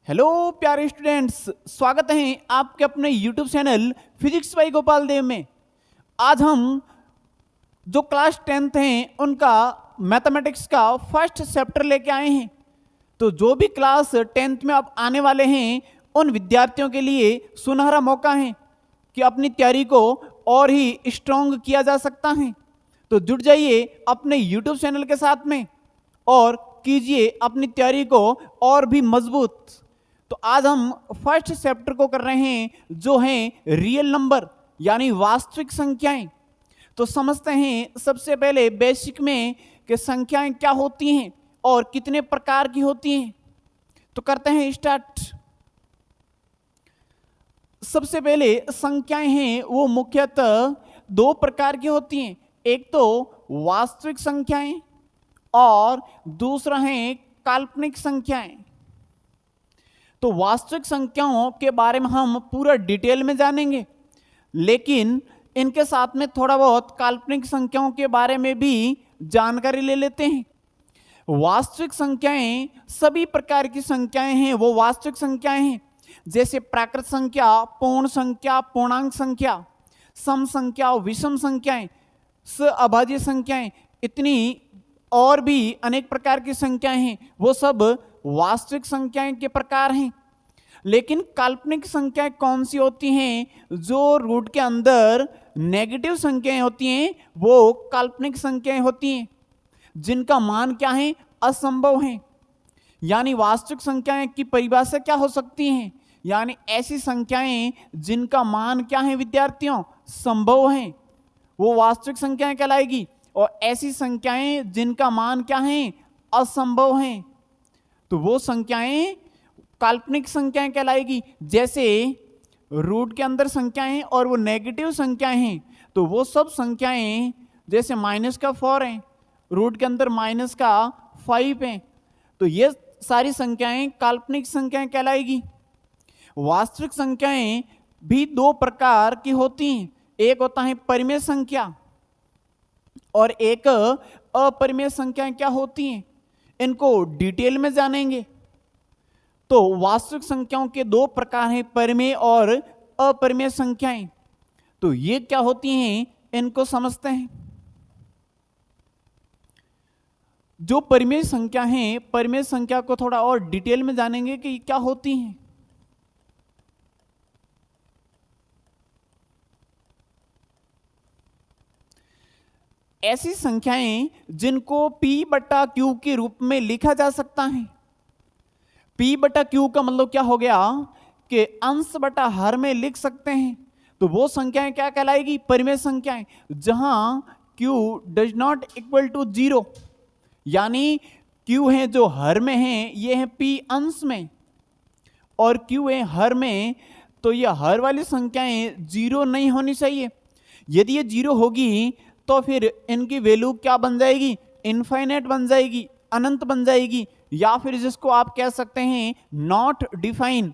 Hello प्यारे students, स्वागत है आपके अपने YouTube channel physics by Gopal Dev में। आज हम जो क्लास 10th हैं उनका मैथमेटिक्स का फर्स्ट चैप्टर लेके आए हैं। तो जो भी क्लास 10th में अब आने वाले हैं उन विद्यार्थियों के लिए सुनहरा मौका है कि अपनी तैयारी को और ही स्ट्रॉन्ग किया जा सकता है। तो जुड़ जाइए अपने YouTube चैनल के साथ में और कीजिए अपनी तैयारी को और भी मजबूत। तो आज हम फर्स्ट चैप्टर को कर रहे हैं जो है रियल नंबर यानी वास्तविक संख्याएं। तो समझते हैं सबसे पहले बेसिक में कि संख्याएं क्या होती हैं और कितने प्रकार की होती हैं। तो करते हैं स्टार्ट। सबसे पहले संख्याएं हैं वो मुख्यतः दो प्रकार की होती हैं, एक तो वास्तविक संख्याएं और दूसरा है काल्पनिक संख्याएं। तो वास्तविक संख्याओं के बारे में हम पूरा डिटेल में जानेंगे, लेकिन इनके साथ में थोड़ा बहुत काल्पनिक संख्याओं के बारे में भी जानकारी ले लेते हैं। वास्तविक संख्याएं सभी प्रकार की संख्याएं हैं वो वास्तविक संख्याएं हैं, जैसे प्राकृत संख्या, पूर्ण संख्या, पूर्णांक संख्या, सम संख्या, विषम संख्याएं, अभाज्य संख्याएं, इतनी और भी अनेक प्रकार की संख्याएं हैं, वो सब वास्तविक संख्याएं के प्रकार हैं। लेकिन काल्पनिक संख्याएं कौन सी होती हैं? जो रूट के अंदर नेगेटिव संख्याएं होती हैं वो काल्पनिक संख्याएं होती हैं, जिनका मान क्या है? असंभव है। यानी वास्तविक संख्याएं की परिभाषा क्या हो सकती है? यानी ऐसी संख्याएं जिनका मान क्या है विद्यार्थियों? संभव है, वो वास्तविक संख्याएं कहलाएगी। और ऐसी संख्याएं जिनका मान क्या है? असंभव है, तो वो संख्याएं काल्पनिक संख्याएं कहलाएगी। जैसे रूट के अंदर संख्याएं और वो नेगेटिव संख्याएं हैं, तो वो सब संख्याएं जैसे -4 है, रूट के अंदर -5 है, तो ये सारी संख्याएं काल्पनिक संख्याएं कहलाएगी। वास्तविक संख्याएं भी दो प्रकार की होती हैं, एक होता है परिमेय संख्या और एक अपरिमेय संख्याएं क्या होती हैं, इनको डिटेल में जानेंगे। तो वास्तविक संख्याओं के दो प्रकार हैं, परिमेय और अपरिमेय संख्याएं। तो ये क्या होती हैं इनको समझते हैं। जो परिमेय संख्या हैं, परिमेय संख्या को थोड़ा और डिटेल में जानेंगे कि क्या होती हैं। ऐसी संख्याएं जिनको P/Q के रूप में लिखा जा सकता है। P/Q का मतलब क्या हो गया कि अंश बटा हर में लिख सकते हैं, तो वो संख्याएं क्या कहलाएगी? परिमेय संख्याएं। जहां Q does not equal to 0, यानी Q है जो हर में है, ये है P अंश में, और Q है हर में, तो ये हर वाली संख्याएं 0 नहीं होनी चाहिए। यदि ये 0 होगी तो फिर इनकी वैल्यू क्या बन जाएगी? इनफाइनाइट बन जाएगी, अनंत बन जाएगी, या फिर जिसको आप कह सकते हैं नॉट डिफाइन,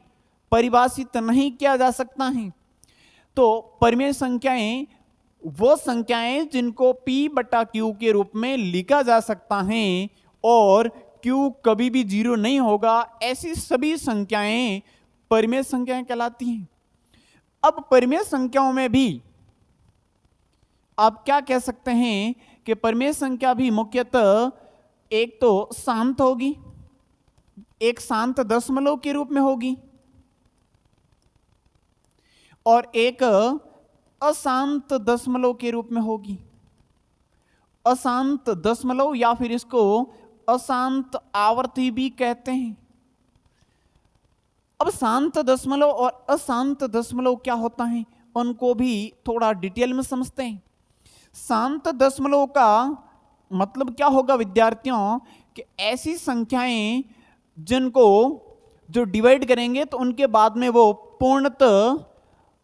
परिभाषित नहीं किया जा सकता है। तो परिमेय संख्याएं वो संख्याएं जिनको P/Q के रूप में लिखा जा सकता है और Q कभी भी 0 नहीं होगा, ऐसी सभी संख्याएं परिमेय संख्याएं कहलाती हैं। अब परिमेय संख्याओं में भी आप क्या कह सकते हैं कि परिमेय संख्या भी मुख्यतः एक तो शांत होगी, एक शांत दशमलव के रूप में होगी, और एक अशांत दशमलव के रूप में होगी। अशांत दशमलव या फिर इसको अशांत आवर्ती भी कहते हैं। अब शांत दशमलव और अशांत दशमलव क्या होता है उनको भी थोड़ा डिटेल में समझते हैं। शांत दशमलव का मतलब क्या होगा विद्यार्थियों कि ऐसी संख्याएं जिनको जो डिवाइड करेंगे तो उनके बाद में वो पूर्णतः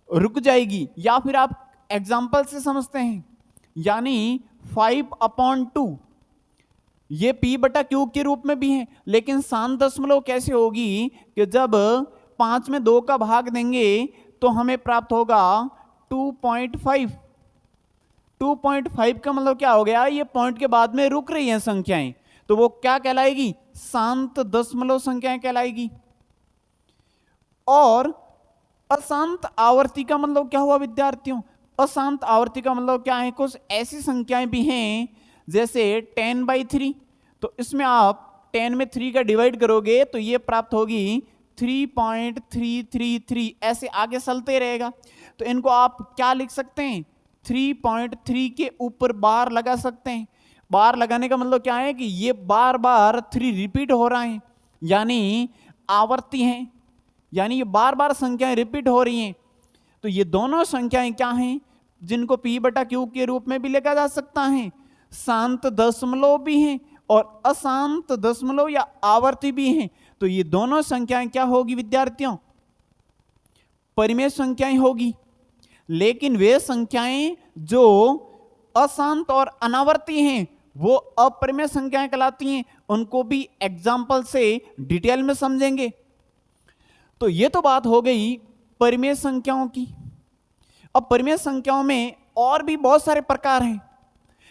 रुक जाएगी, या फिर आप एग्जाम्पल से समझते हैं, यानी 5/2 ये P/Q के रूप में भी है। लेकिन शांत दशमलव कैसे होगी कि जब 5 में 2 का भाग देंगे तो हमें प्राप्त होगा 2.5। 2.5 का मतलब क्या हो गया? ये पॉइंट के बाद में रुक रही हैं संख्याएं, तो वो क्या कहलाएगी? शांत दशमलव संख्याएं कहलाएगी। और अशांत आवर्ती का मतलब क्या हुआ विद्यार्थियों? अशांत आवर्ती का मतलब क्या है? कुछ ऐसी संख्याएं भी हैं जैसे 10/3, तो इसमें आप 10 में 3 का डिवाइड करोगे तो ये प्राप्त होगी 3.333, ऐसे आगे चलते रहेगा। तो इनको आप क्या लिख सकते हैं? 3.3 के ऊपर बार लगा सकते हैं। बार लगाने का मतलब क्या है कि ये बार बार 3 रिपीट हो रहा है, यानी आवर्ती हैं, यानी ये बार बार संख्याएं रिपीट हो रही हैं। तो ये दोनों संख्याएं क्या हैं जिनको p/q के रूप में भी लिखा जा सकता है? शांत दशमलव भी हैं और अशांत दशमलव या आवर्ती भी हैं। तो ये दोनों संख्याएं क्या होगी विद्यार्थियों? परिमेय संख्याएं होगी। लेकिन वे संख्याएं जो अशांत और अनावर्ती हैं वो अपरिमेय संख्याएं कहलाती हैं। उनको भी एग्जाम्पल से डिटेल में समझेंगे। तो ये तो बात हो गई परिमेय संख्याओं की। अब परिमेय संख्याओं में और भी बहुत सारे प्रकार हैं,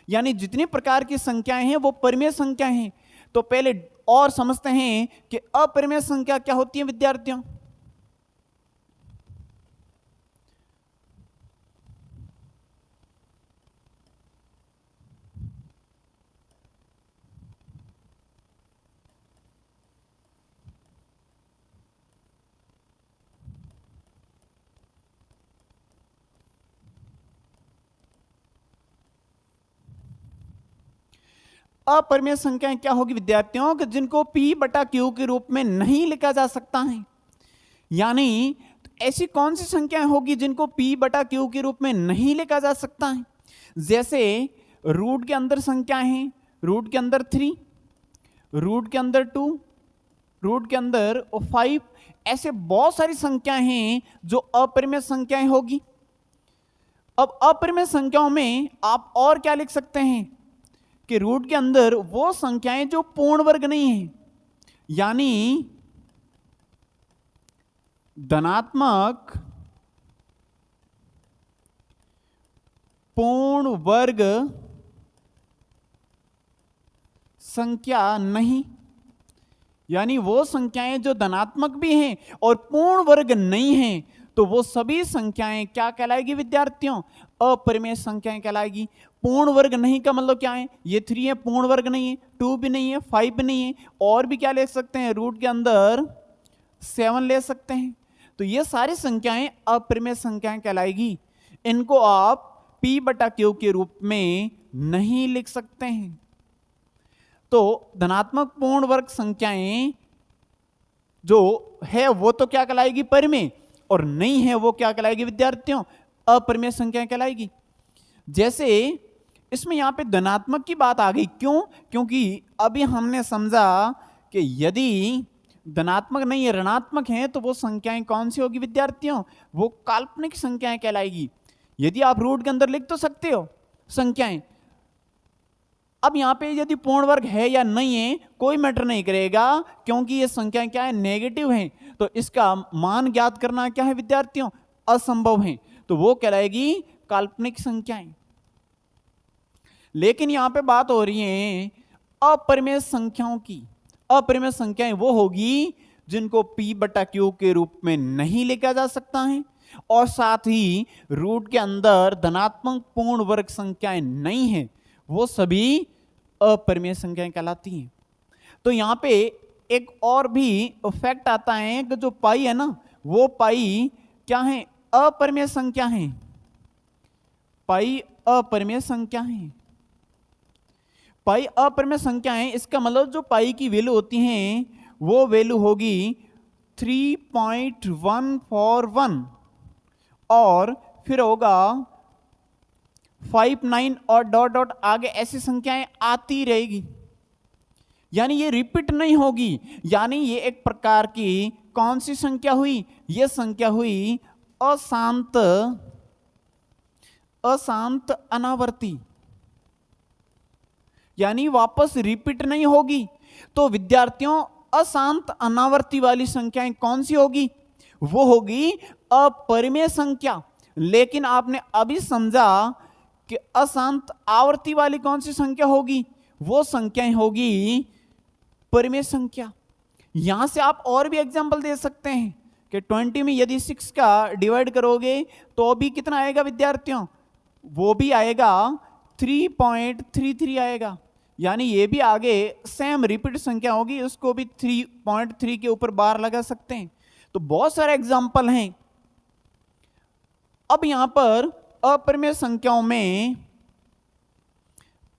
यानी जितनी प्रकार की संख्याएं हैं वो परिमेय संख्या हैं। तो पहले और समझते हैं कि अपरिमेय संख्या क्या होती है विद्यार्थियों। अपरिमेय संख्याएं क्या होगी विद्यार्थियों कि जिनको p/q के रूप में नहीं लिखा जा सकता है। यानी ऐसी कौन सी संख्याएं होगी जिनको p/q के रूप में नहीं लिखा जा सकता है? जैसे रूट के अंदर संख्याएं हैं, रूट के अंदर 3, रूट के अंदर 2, रूट के अंदर 5, ऐसे बहुत सारी संख्याएं हैं जो अपरिमेय संख्याएं होगी। अब अपरिमेय संख्याओं में आप और क्या लिख सकते हैं कि रूट के अंदर वो संख्याएं जो पूर्ण वर्ग नहीं है, यानी धनात्मक पूर्ण वर्ग संख्या नहीं, यानी वो संख्याएं जो धनात्मक भी हैं और पूर्ण वर्ग नहीं हैं, तो वो सभी संख्याएं क्या कहलाएगी विद्यार्थियों? अपरिमेय संख्याएं कहलाएगी। पूर्ण वर्ग नहीं का मतलब क्या है? ये 3 है, पूर्ण वर्ग नहीं है, 2 भी नहीं है, 5 भी नहीं है, और भी क्या ले सकते हैं? रूट के अंदर 7 ले सकते हैं। तो ये सारी संख्याएं अपरिमेय संख्याएं कहलाएगी। इनको आप p/q के रूप में नहीं लिख सकते हैं। तो धनात्मक पूर्ण वर्ग संख्याएं जो है वो तो क्या कहलाएगी? परिमेय, और नहीं है वो क्या कहलाएगी विद्यार्थियों? अपरिमेय संख्याएं कहलाएगी। जैसे इसमें यहां पे धनात्मक की बात आ गई, क्यों? क्योंकि अभी हमने समझा कि यदि धनात्मक नहीं है, ऋणात्मक है, तो वो संख्याएं कौन सी होगी विद्यार्थियों? वो काल्पनिक संख्याएं कहलाएगी। यदि आप रूट के अंदर लिख तो सकते हो संख्याएं। अब यहां पे यदि पूर्ण वर्ग है या नहीं है कोई मैटर नहीं करेगा, क्योंकि ये संख्याएं क्या है? नेगेटिव हैं। तो इसका मान ज्ञात करना क्या है विद्यार्थियों? असंभव है। तो वो कहलाएगी काल्पनिक संख्याएं। लेकिन यहां पे बात हो रही है अपरिमेय संख्याओं की। अपरिमेय संख्याएं वो होगी जिनको p/q के रूप में नहीं लिखा जा सकता है, और साथ ही रूट के अंदर धनात्मक पूर्ण वर्ग संख्याएं नहीं है, वो सभी अपरिमेय संख्याएं कहलाती हैं। तो यहां पे एक और भी फैक्ट आता है कि जो पाई है ना, वो पाई क्या है? अपरिमेय संख्या है। पाई अपरिमेय संख्या है। पाई अपरिमेय संख्या है, इसका मतलब जो पाई की वैल्यू होती है वो वैल्यू होगी 3.141 और फिर होगा 59 और डॉट डॉट आगे ऐसी संख्याएं आती रहेगी, यानी ये रिपीट नहीं होगी। यानी ये एक प्रकार की कौन सी संख्या हुई? ये संख्या हुई अशांत अनावर्ती, यानी वापस रिपीट नहीं होगी। तो विद्यार्थियों अशांत अनावर्ती वाली संख्याएं कौन सी होगी? वो होगी अपरिमेय संख्या। लेकिन आपने अभी समझा कि अशांत आवर्ती वाली कौन सी संख्या होगी? वो संख्याएं होगी परिमेय संख्या। यहां से आप और भी एग्जांपल दे सकते हैं कि 20 में यदि 6 का डिवाइड करोगे तो भी कितना आएगा विद्यार्थियों, वो भी आएगा 3.33 आएगा। यानी ये भी आगे सेम रिपीट संख्या होगी, उसको भी 3.3 के ऊपर बार लगा सकते हैं। तो बहुत सारे एग्जाम्पल हैं। अब यहां पर अपरिमेय संख्याओं में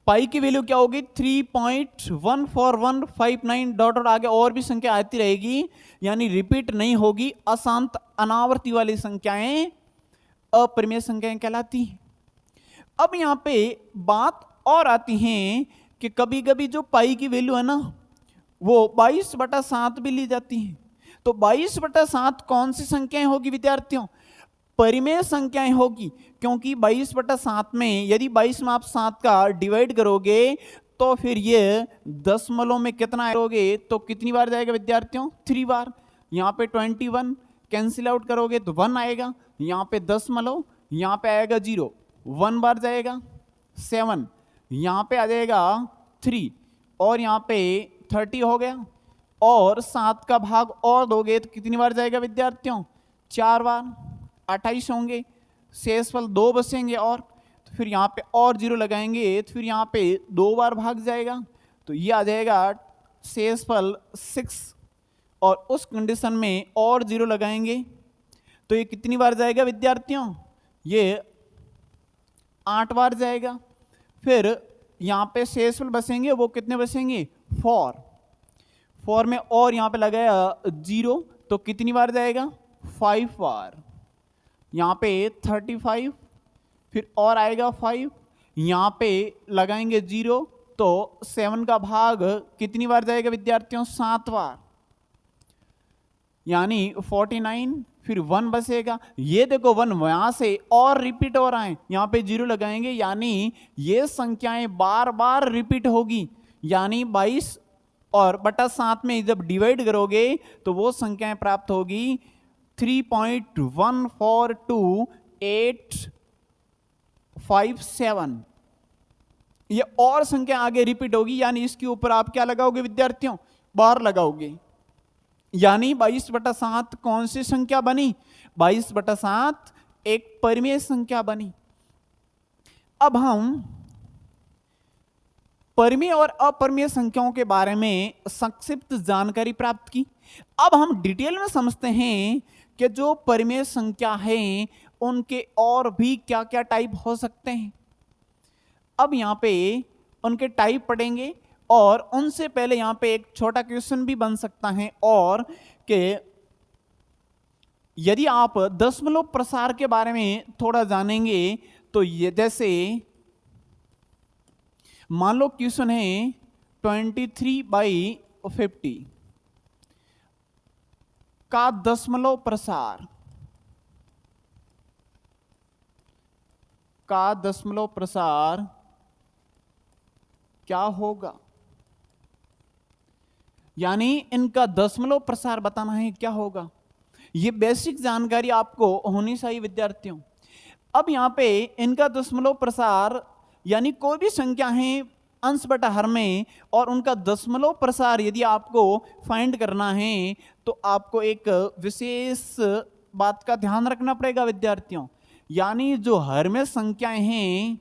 पाई की वैल्यू क्या होगी, 3.14159 डॉट डॉट आगे और भी संख्या आती रहेगी, यानी रिपीट नहीं होगी। अशांत अनावर्ती वाली संख्याएं अपरिमेय संख्याएं कहलाती हैं। अब यहां पे बात और आती है कि कभी कभी जो पाई की वैल्यू है ना वो 22/7 भी ली जाती है। तो 22/7 कौन सी संख्याएं होगी विद्यार्थियों, परिमेय संख्याएं होगी, क्योंकि 22/7 में यदि 22 में आप 7 का डिवाइड करोगे तो फिर ये दशमलव में कितना करोगे तो कितनी बार जाएगा विद्यार्थियों, 3 बार। यहाँ पे 21 कैंसिल आउट करोगे तो 1 आएगा, यहाँ पे दशमलव, यहाँ पे आएगा 0, 1 बार जाएगा 7, यहाँ पे आ जाएगा 3 और यहाँ पे 30 हो गया। और 7 का भाग और दोगे तो कितनी बार जाएगा विद्यार्थियों, 4 बार, 28 होंगे। शेषफल 2 बचेंगे और तो फिर यहाँ पे और 0 लगाएंगे तो फिर यहाँ पे 2 बार भाग जाएगा, तो ये आ जाएगा शेषफल 6। और उस कंडीशन में और 0 लगाएंगे तो ये कितनी बार जाएगा विद्यार्थियों, ये 8 बार जाएगा। फिर यहाँ पे शेषफल बचेंगे, वो कितने बचेंगे, 4 में और यहाँ पे लगाया 0 तो कितनी बार जाएगा, 5 बार। यहाँ पे 35 फिर और आएगा 5, यहाँ पे लगाएंगे 0 तो 7 का भाग कितनी बार जाएगा विद्यार्थियों, 7 बार, यानी 49, फिर 1 बचेगा। ये देखो 1 यहां से और रिपीट हो रहा है, यहाँ पे 0 लगाएंगे, यानी ये संख्याएं बार बार रिपीट होगी। यानी 22 और बटा 7 में जब डिवाइड करोगे तो वो संख्याएं प्राप्त होगी 3.142857। ये और संख्या आगे रिपीट होगी, यानी इसके ऊपर आप क्या लगाओगे विद्यार्थियों, बार लगाओगे। यानी 22/7 कौन सी संख्या बनी, 22/7 एक परिमेय संख्या बनी। अब हम परिमेय और अपरिमेय संख्याओं के बारे में संक्षिप्त जानकारी प्राप्त की। अब हम डिटेल में समझते हैं कि जो परिमेय संख्या है उनके और भी क्या क्या टाइप हो सकते हैं। अब यहां पे उनके टाइप पढ़ेंगे और उनसे पहले यहां पे एक छोटा क्वेश्चन भी बन सकता है, और कि यदि आप दशमलव प्रसार के बारे में थोड़ा जानेंगे तो ये जैसे मान लो क्वेश्चन है 23/50 का दशमलव प्रसार क्या होगा, यानी इनका दशमलव प्रसार बताना है क्या होगा। ये बेसिक जानकारी आपको होनी चाहिए विद्यार्थियों। अब यहां पे इनका दशमलव प्रसार यानी कोई भी संख्या है अंश बटा हर में, और उनका दशमलव प्रसार यदि आपको फाइंड करना है तो आपको एक विशेष बात का ध्यान रखना पड़ेगा विद्यार्थियों। यानी जो हर में संख्याएं हैं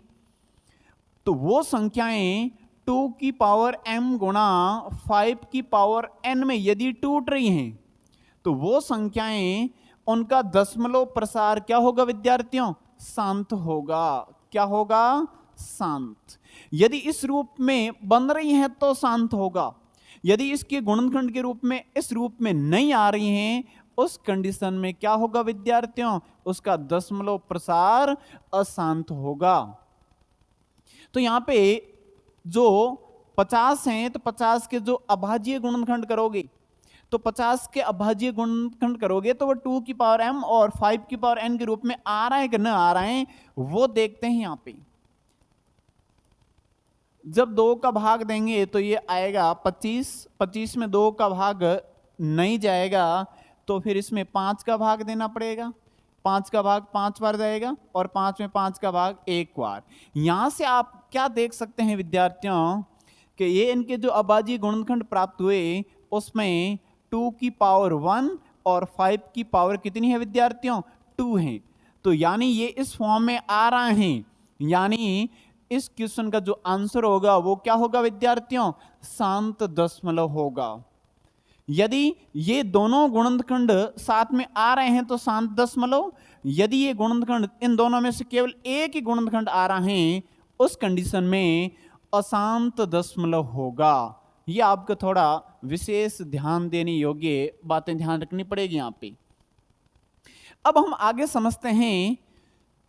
तो वो संख्याएं 2 की पावर m गुणा 5 की पावर n में यदि टूट रही हैं तो वो संख्याएं उनका दशमलव प्रसार क्या होगा विद्यार्थियों, शांत होगा। क्या होगा, शांत। यदि इस रूप में बन रही हैं तो शांत होगा, यदि इसके गुणनखंड के रूप में इस रूप में नहीं आ रही हैं उस कंडीशन में क्या होगा विद्यार्थियों, उसका दशमलव प्रसार अशांत होगा। तो यहां पे जो 50 हैं तो 50 के जो अभाज्य गुणनखंड करोगे तो 50 के अभाज्य गुणनखंड करोगे तो वो 2 की पावर m और 5 की पावर n के रूप में आ रहा है कि न आ रहा है वो देखते हैं। यहां पे जब 2 का भाग देंगे तो ये आएगा 25, 25 में 2 का भाग नहीं जाएगा तो फिर इसमें 5 का भाग देना पड़ेगा, 5 का भाग 5 बार जाएगा और 5 में 5 का भाग 1 बार। यहां से आप क्या देख सकते हैं विद्यार्थियों कि ये इनके जो अभाज्य गुणनखंड प्राप्त हुए उसमें 2 की पावर 1 और 5 की पावर कितनी है विद्यार्थियों? 2 है। तो यानी ये इस फॉर्म में आ रहा है, यानी इस क्वेश्चन का जो आंसर होगा वो क्या होगा विद्यार्थियों? शांत दशमलव होगा। यदि ये दोनों गुणनखंड साथ में आ रहे हैं तो शांत दशमलव, यदि ये गुणनखंड इन दोनों में से केवल एक ही गुणनखंड आ रहा है उस कंडीशन में अशांत दशमलव होगा। ये आपको थोड़ा विशेष ध्यान देने योग्य बातें ध्यान रखनी पड़ेगी यहां पे। अब हम आगे समझते हैं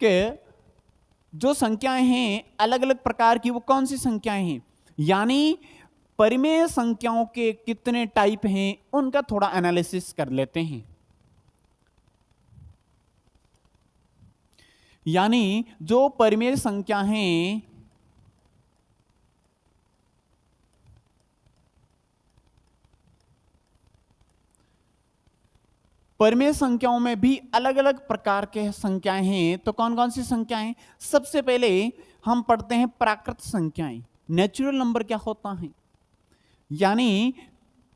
कि जो संख्याएं हैं अलग अलग प्रकार की वो कौन सी संख्याएं हैं, यानी परिमेय संख्याओं के कितने टाइप हैं उनका थोड़ा एनालिसिस कर लेते हैं। यानी जो परिमेय संख्या हैं परिमेय संख्याओं में भी अलग अलग प्रकार के संख्याएं हैं। तो कौन कौन सी संख्याएं? सबसे पहले हम पढ़ते हैं प्राकृत संख्याएं। नेचुरल नंबर क्या होता है, यानी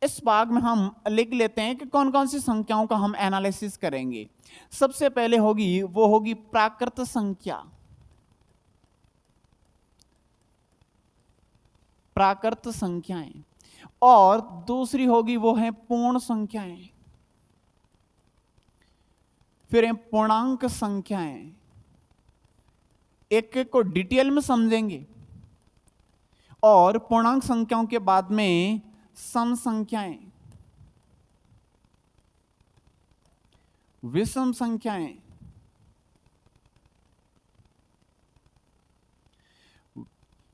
इस भाग में हम लिख लेते हैं कि कौन कौन सी संख्याओं का हम एनालिसिस करेंगे। सबसे पहले वो होगी प्राकृत संख्या। प्राकृत संख्याएं। और दूसरी होगी वो है पूर्ण संख्याएं। फिर है पूर्णांक संख्याएं। एक एक को डिटेल में समझेंगे। और पूर्णांक संख्याओं के बाद में सम संख्याएं, विषम संख्याएं,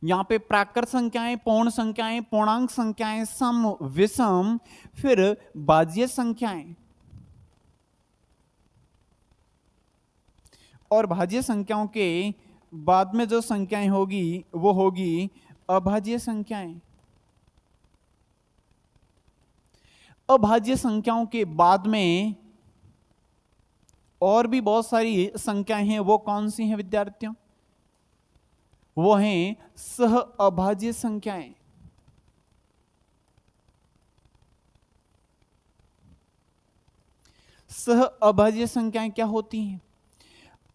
यहां पे प्राकृत संख्याएं, पूर्ण संख्याएं, पूर्णांक संख्याएं, सम, विषम, फिर भाज्य संख्याएं। और भाज्य संख्याओं के बाद में जो संख्याएं होगी वो होगी अभाज्य संख्याएं। अभाज्य संख्याओं के बाद में और भी बहुत सारी संख्याएं हैं। वो कौन सी हैं विद्यार्थियों? वो हैं सह अभाज्य संख्याएं। सह अभाज्य संख्याएं क्या होती हैं?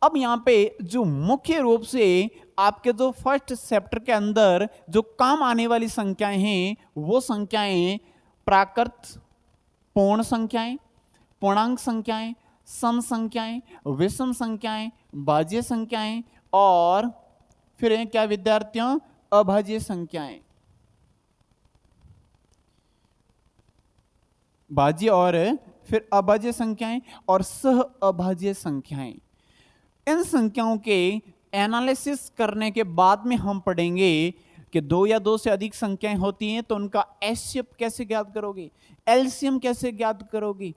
अब यहां पे जो मुख्य रूप से आपके जो फर्स्ट चैप्टर के अंदर जो काम आने वाली संख्याएं हैं वो संख्याएं प्राकृत, पूर्ण संख्याएं, पूर्णांक संख्याएं, सम संख्याएं, विषम संख्याएं, भाज्य संख्याएं और फिर हैं क्या विद्यार्थियों? अभाज्य संख्याएं। भाज्य और फिर अभाज्य संख्याएं और सह अभाज्य संख्याएं। इन संख्याओं के एनालिसिस करने के बाद में हम पढ़ेंगे कि दो या दो से अधिक संख्याएं होती हैं तो उनका एचसीएफ कैसे ज्ञात करोगे, एलसीएम कैसे ज्ञात करोगे।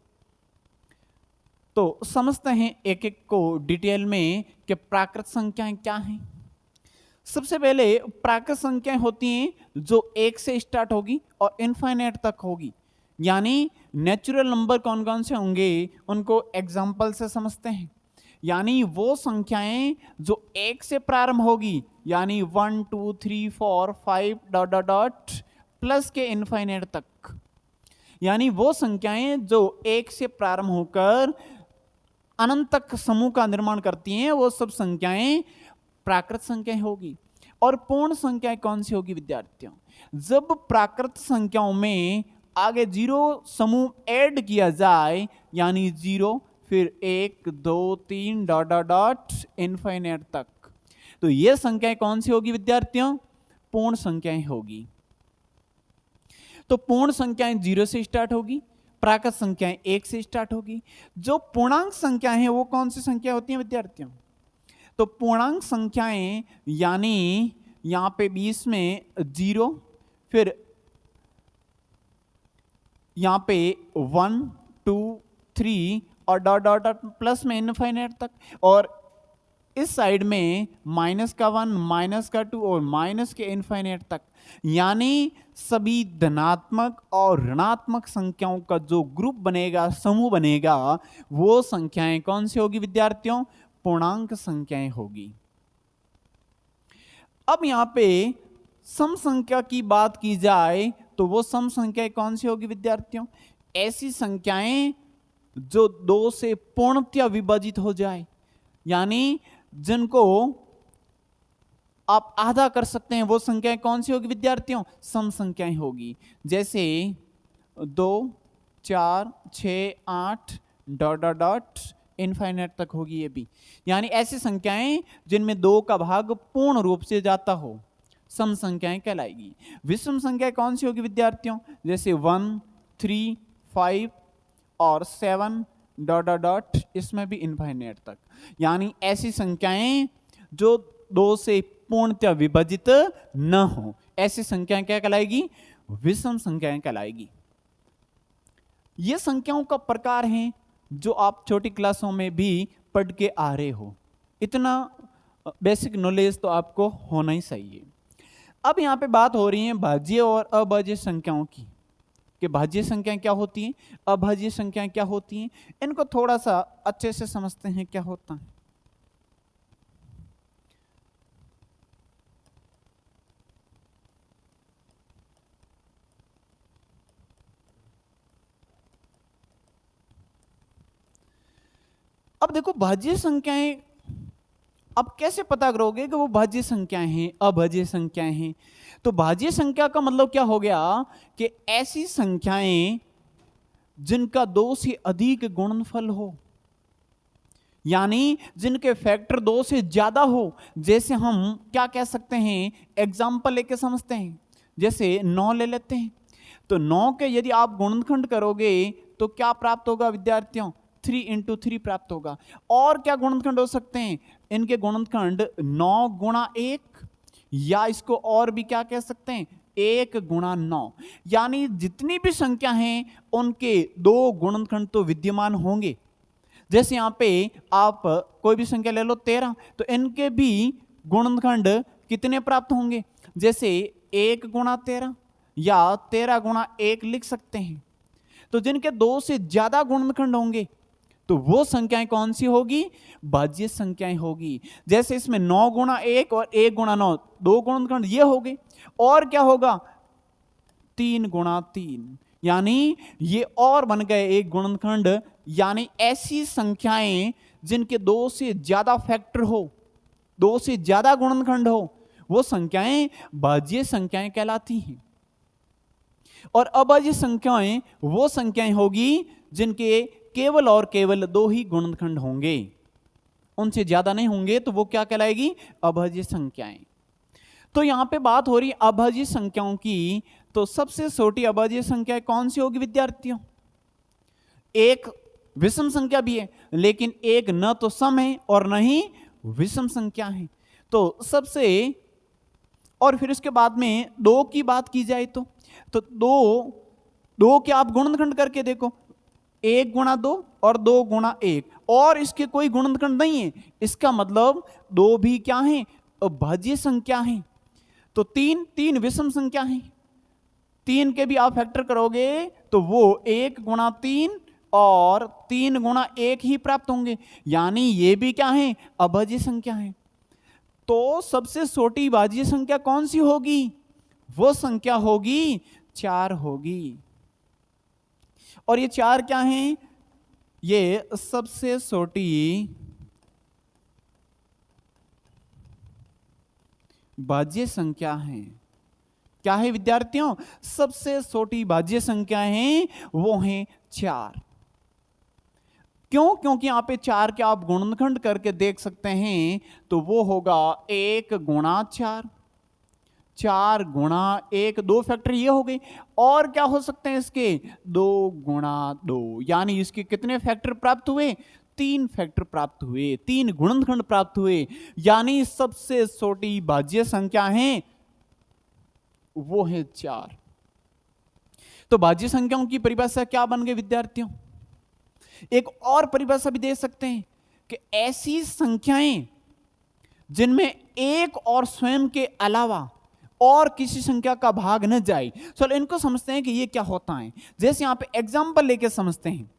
तो समझते हैं एक एक को डिटेल में कि प्राकृत संख्याएं क्या हैं। सबसे पहले प्राकृत संख्याएं होती हैं जो 1 से स्टार्ट होगी और इनफाइनाइट तक होगी। यानी नेचुरल नंबर कौन कौन से होंगे उनको एग्जाम्पल से समझते हैं। यानी वो संख्याएं जो 1 से प्रारंभ होगी, यानी 1 2 3 4 5 डॉट डॉट डॉट प्लस के इनफाइनाइट तक। यानी वो संख्याएं जो 1 से प्रारंभ होकर अनंत तक समूह का निर्माण करती हैं वो सब संख्याएं प्राकृत संख्याएं होगी। और पूर्ण संख्याएं कौन सी होगी विद्यार्थियों? जब प्राकृत संख्याओं में आगे 0 समूह ऐड किया जाए, यानी 0 फिर 1 2 3 डॉट डॉट डॉट इनफाइनाइट तक, तो ये संख्याएं कौन सी होगी विद्यार्थियों? पूर्ण संख्याएं होगी। तो पूर्ण संख्याएं 0 से स्टार्ट होगी, प्राकृत संख्याएं 1 से स्टार्ट होगी। जो पूर्णांक संख्याएं हैं वो कौन सी संख्या होती हैं विद्यार्थियों? तो पूर्णांक संख्याएं यानी यहां पे 20 में 0, फिर यहां पे 1 2 3 और डॉट डॉट डॉट प्लस में इनफाइनाइट तक, और इस साइड में माइनस का 1, माइनस का 2 और माइनस के इनफाइनाइट तक। यानी सभी धनात्मक और ऋणात्मक संख्याओं का जो ग्रुप बनेगा, समूह बनेगा, वो संख्याएं कौन सी होगी विद्यार्थियों? पूर्णांक संख्याएं होगी। अब यहां पे सम संख्या की बात की जाए तो वो सम संख्याएं कौन सी होगी विद्यार्थियों? ऐसी संख्याएं जो 2 से पूर्णतया विभाजित हो जाए, यानी जिनको आप आधा कर सकते हैं, वो संख्याएं कौन सी होगी विद्यार्थियों? सम संख्याएं होगी। जैसे 2, 4, 6, 8 डॉट डॉट डॉट इनफाइनाइट तक होगी ये भी, यानी ऐसी संख्याएं जिनमें 2 का भाग पूर्ण रूप से जाता हो, सम संख्याएं कहलाएगी। विषम संख्या कौन सी होगी विद्यार्थियों? जैसे 1, 3, 5 और 7 डॉट डॉट डॉट, इसमें भी इनफाइनाइट तक, यानी ऐसी संख्याएं जो 2 से पूर्णतः विभाजित न हो, ऐसी संख्याएं क्या कहलाएगी? विषम संख्याएं कहलाएगी। ये संख्याओं का प्रकार हैं जो आप छोटी क्लासों में भी पढ़ के आ रहे हो। इतना बेसिक नॉलेज तो आपको होना ही चाहिए। अब यहाँ पे बात हो रही है भाज्य और अभाज्य संख्याओं की, कि भाज्य संख्याएं क्या होती हैं, अभाज्य संख्याएं क्या होती हैं। इनको थोड़ा सा अच्छे से समझते हैं क्या होता है। अब देखो भाज्य संख्याएं, अब कैसे पता करोगे कि वो भाज्य संख्याएं हैं, अभाज्य संख्याएं हैं? तो भाज्य संख्या का मतलब क्या हो गया कि ऐसी संख्याएं जिनका 2 से अधिक गुणनफल हो, यानी जिनके फैक्टर 2 से ज्यादा हो। जैसे हम क्या कह सकते हैं, एग्जाम्पल लेके समझते हैं। जैसे 9 ले लेते हैं, तो 9 के यदि आप गुणनखंड करोगे तो क्या प्राप्त होगा विद्यार्थियों? 3 इंटू 3 प्राप्त होगा। और क्या गुणनखंड हो सकते हैं इनके? गुणनखंड 9 गुणा 1, या इसको और भी क्या कह सकते हैं, 1 गुणा 9। यानी जितनी भी संख्या हैं उनके 2 गुणनखंड तो विद्यमान होंगे। जैसे यहाँ पे आप कोई भी संख्या ले लो 13, तो इनके भी गुणनखंड कितने प्राप्त होंगे? जैसे 1 गुणा 13 या 13 गुणा 1 लिख सकते हैं। तो जिनके 2 से ज्यादा गुणनखंड होंगे तो वो संख्याएं कौन सी होगी? भाज्य संख्याएं होगी। जैसे इसमें 9 गुणा 1 और 1 गुणा 9, 2 गुणनखंड ये हो गए। और क्या होगा? 3 गुणा 3, यानी ये और बन गए एक गुणनखंड। यानी ऐसी संख्याएं जिनके 2 से ज्यादा फैक्टर हो, 2 से ज्यादा गुणनखंड हो, वो संख्याएं भाज्य संख्याएं कहलाती हैं। और अभाज्य संख्याएं वो संख्याएं होगी जिनके केवल और केवल 2 ही गुणनखंड होंगे, उनसे ज्यादा नहीं होंगे, तो वो क्या कहलाएगी? अभाज्य संख्याएं। तो यहां पे बात हो रही है अभाज्य संख्याओं की। तो सबसे छोटी अभाज्य संख्या कौन सी होगी विद्यार्थियों? एक विषम संख्या भी है, लेकिन एक न तो सम है और न ही विषम संख्या है। तो सबसे, और फिर उसके बाद में 2 की बात की जाए तो 2 के आप गुणनखंड करके देखो, 1 गुणा 2 और 2 गुणा 1, और इसके कोई गुणनखंड नहीं है। इसका मतलब 2 भी क्या है? अभाज्य संख्या है। तो 3 विषम संख्या है। 3 के भी आप फैक्टर करोगे तो वो 1 गुणा 3 और 3 गुणा 1 ही प्राप्त होंगे, यानी ये भी क्या है? अभाज्य संख्या है। तो सबसे छोटी भाज्य संख्या कौन सी होगी? वो संख्या होगी 4 होगी। और ये 4 क्या हैं? ये सबसे छोटी भाज्य संख्या है। क्या है विद्यार्थियों? सबसे छोटी भाज्य संख्या है वो है 4। क्यों? क्योंकि यहां पे 4 के आप गुणनखंड करके देख सकते हैं, तो वो होगा 1 गुणा 4, 4 गुणा 1, 2 फैक्टर ये हो गए। और क्या हो सकते हैं इसके? 2 गुणा 2, यानी इसके कितने फैक्टर प्राप्त हुए? 3 फैक्टर प्राप्त हुए, 3 गुणनखंड प्राप्त हुए। यानी सबसे छोटी भाज्य संख्या है वो है 4। तो भाज्य संख्याओं की परिभाषा क्या बन गई विद्यार्थियों? एक और परिभाषा भी दे सकते हैं कि ऐसी संख्याएं जिनमें एक और स्वयं के अलावा और किसी संख्या का भाग न जाए। चलो इनको समझते हैं कि ये क्या होता है। जैसे यहां पे एग्जांपल लेके समझते हैं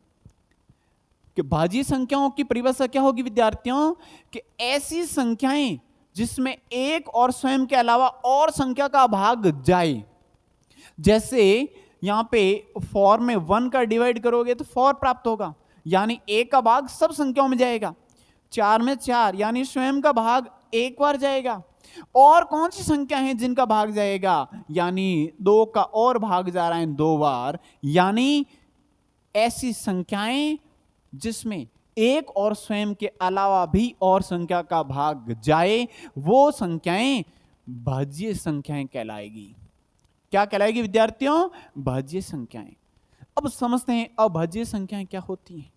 कि भाज्य संख्याओं की परिभाषा क्या होगी विद्यार्थियों? कि ऐसी संख्याएं जिसमें एक और स्वयं के अलावा और संख्या का भाग जाए। जैसे यहां पे 4 में 1 का डिवाइड करोगे तो 4 प्राप्त होगा, यानी एक का भाग सब संख्याओं में जाएगा, 4 में 4 यानी स्वयं का भाग एक बार जाएगा। और कौन सी संख्या है जिनका भाग जाएगा, यानी 2 का और भाग जा रहा है 2 बार, यानी ऐसी संख्याएं जिसमें एक और स्वयं के अलावा भी और संख्या का भाग जाए, वो संख्याएं भाज्य संख्याएं कहलाएगी। क्या कहलाएगी विद्यार्थियों? भाज्य संख्याएं। अब समझते हैं अभाज्य संख्याएं क्या होती हैं।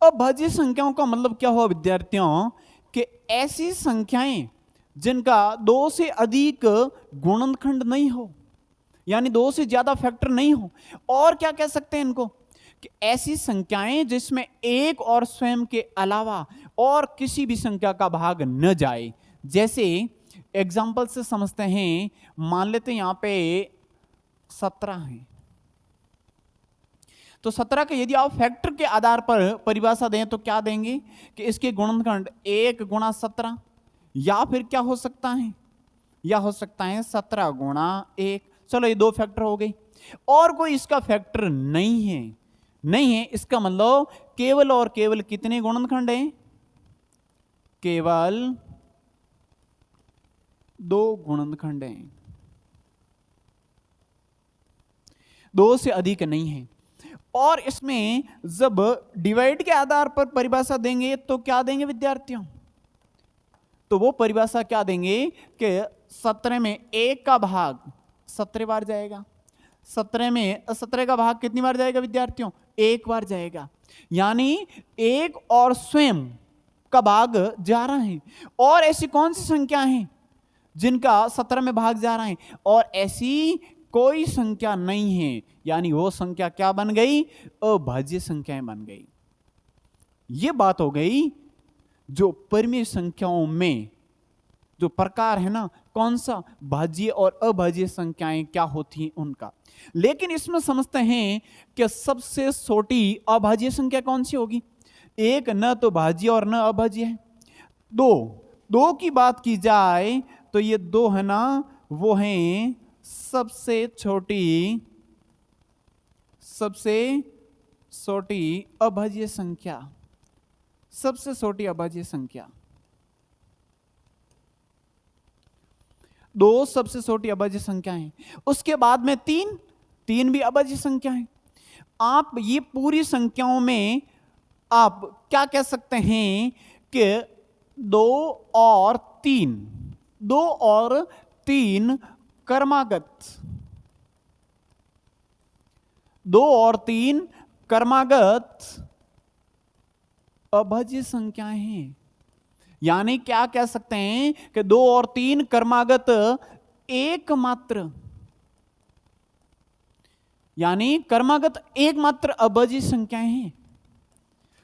अभाज्य संख्याओं का मतलब क्या हुआ विद्यार्थियों, कि ऐसी संख्याएं जिनका 2 से अधिक गुणनखंड नहीं हो, यानी 2 से ज्यादा फैक्टर नहीं हो। और क्या कह सकते हैं इनको, कि ऐसी संख्याएं जिसमें एक और स्वयं के अलावा और किसी भी संख्या का भाग न जाए। जैसे एग्जाम्पल से समझते हैं, मान लेते हैं यहां पे 17 है, तो 17 के यदि आप फैक्टर के आधार पर परिभाषा दें तो क्या देंगे, कि इसके गुणनखंड 1 गुणा 17, या फिर क्या हो सकता है, या हो सकता है 17 गुणा 1। चलो ये 2 फैक्टर हो गई, और कोई इसका फैक्टर नहीं है, इसका मतलब केवल और केवल कितने गुणनखंड हैं, केवल 2 गुणनखंड हैं, 2 से अधिक नहीं है। और इसमें जब डिवाइड के आधार पर परिभाषा देंगे तो क्या देंगे विद्यार्थियों, तो वो परिभाषा क्या देंगे कि 17 में 1 का भाग 17 बार जाएगा, 17 में 17 का भाग कितनी बार जाएगा विद्यार्थियों, 1 बार जाएगा। यानी 1 और स्वयं का भाग जा रहा है। और ऐसी कौन सी संख्या है जिनका 17 में भाग जा रहा है, और ऐसी कोई संख्या नहीं है, यानी वो संख्या क्या बन गई, अभाज्य संख्याएं बन गई। ये बात हो गई जो परिमेय संख्याओं में जो प्रकार है ना, कौन सा, भाज्य और अभाज्य संख्याएं क्या होती हैं उनका। लेकिन इसमें समझते हैं कि सबसे छोटी अभाज्य संख्या कौन सी होगी, एक न तो भाज्य और न अभाज्य है, 2 की बात की जाए तो ये 2 है ना, वो हैं सबसे छोटी अभाज्य संख्या, सबसे छोटी अभाज्य संख्या। 2 सबसे छोटी अभाज्य संख्या है। उसके बाद में 3 भी अभाज्य संख्या है। आप ये पूरी संख्याओं में आप क्या कह सकते हैं कि 2 और 3 क्रमागत, 2 और 3 क्रमागत अभाज्य संख्याएं हैं। यानी क्या कह सकते हैं कि 2 और 3 क्रमागत एकमात्र, यानी क्रमागत एकमात्र अभाज्य संख्याएं हैं